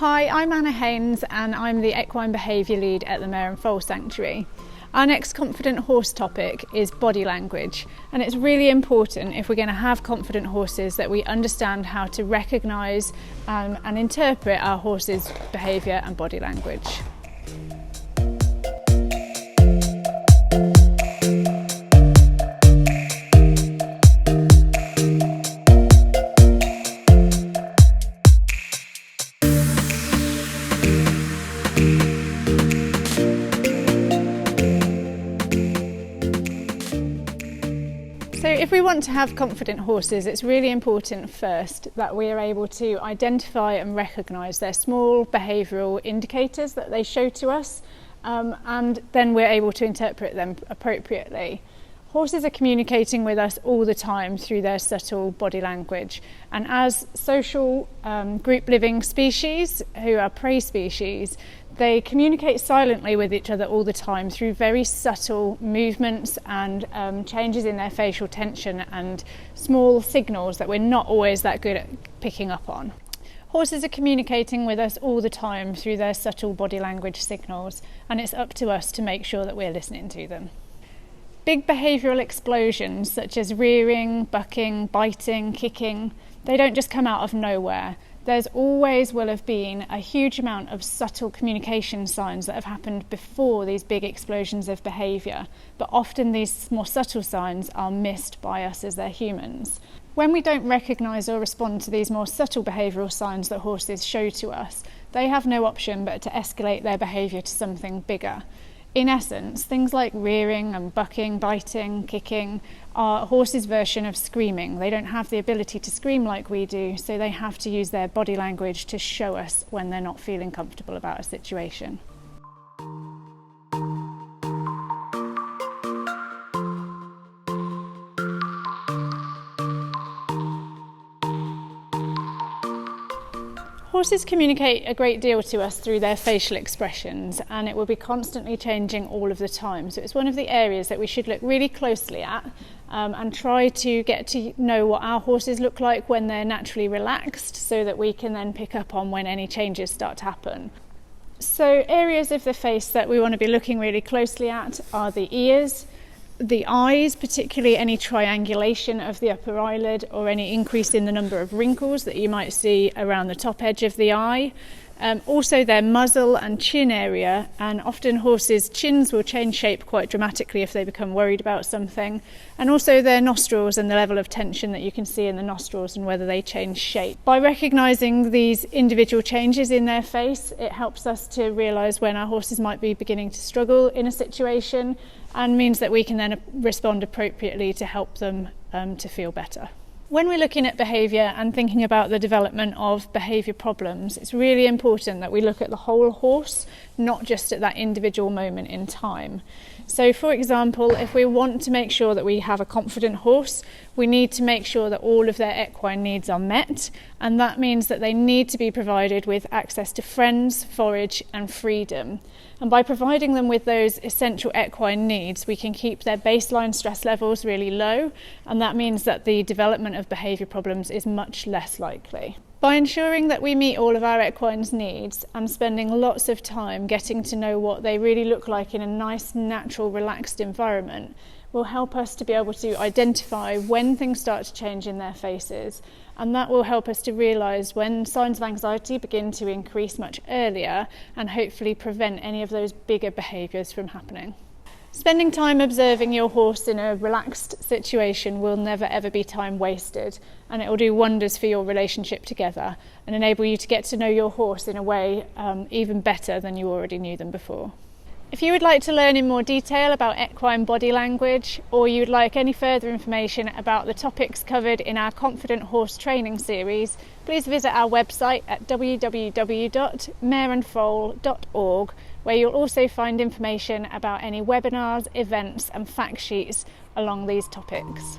Hi, I'm Anna Haynes and I'm the Equine Behaviour Lead at the Mare and Foal Sanctuary. Our next confident horse topic is body language, and it's really important if we're going to have confident horses that we understand how to recognise and interpret our horse's behaviour and body language. So if we want to have confident horses, it's really important first that we are able to identify and recognise their small behavioural indicators that they show to us, and then we're able to interpret them appropriately. Horses are communicating with us all the time through their subtle body language, and as social group living species who are prey species, they communicate silently with each other all the time through very subtle movements and changes in their facial tension and small signals that we're not always that good at picking up on. Horses are communicating with us all the time through their subtle body language signals, and it's up to us to make sure that we're listening to them. Big behavioural explosions such as rearing, bucking, biting, kicking, they don't just come out of nowhere. There's always will have been a huge amount of subtle communication signs that have happened before these big explosions of behaviour, but often these more subtle signs are missed by us as they're humans. When we don't recognise or respond to these more subtle behavioural signs that horses show to us, they have no option but to escalate their behaviour to something bigger. In essence, things like rearing and bucking, biting, kicking are a horse's version of screaming. They don't have the ability to scream like we do, so they have to use their body language to show us when they're not feeling comfortable about a situation. Horses communicate a great deal to us through their facial expressions, and it will be constantly changing all of the time. So it's one of the areas that we should look really closely at and try to get to know what our horses look like when they're naturally relaxed, so that we can then pick up on when any changes start to happen. So areas of the face that we want to be looking really closely at are the ears, the eyes, particularly any triangulation of the upper eyelid or any increase in the number of wrinkles that you might see around the top edge of the eye. Also their muzzle and chin area, and often horses' chins will change shape quite dramatically if they become worried about something, and also their nostrils and the level of tension that you can see in the nostrils and whether they change shape. By recognising these individual changes in their face, it helps us to realise when our horses might be beginning to struggle in a situation, and means that we can then respond appropriately to help them to feel better. When we're looking at behaviour and thinking about the development of behaviour problems, it's really important that we look at the whole horse, not just at that individual moment in time. So, for example, if we want to make sure that we have a confident horse, we need to make sure that all of their equine needs are met, and that means that they need to be provided with access to friends, forage and freedom. And by providing them with those essential equine needs, we can keep their baseline stress levels really low, and that means that the development of behaviour problems is much less likely. By ensuring that we meet all of our equine's needs and spending lots of time getting to know what they really look like in a nice, natural, relaxed environment will help us to be able to identify when things start to change in their faces, and that will help us to realise when signs of anxiety begin to increase much earlier and hopefully prevent any of those bigger behaviours from happening. Spending time observing your horse in a relaxed situation will never ever be time wasted, and it will do wonders for your relationship together and enable you to get to know your horse in a way even better than you already knew them before. If you would like to learn in more detail about equine body language, or you would like any further information about the topics covered in our Confident Horse training series, please visit our website at www.mareandfoal.org, where you'll also find information about any webinars, events and fact sheets along these topics.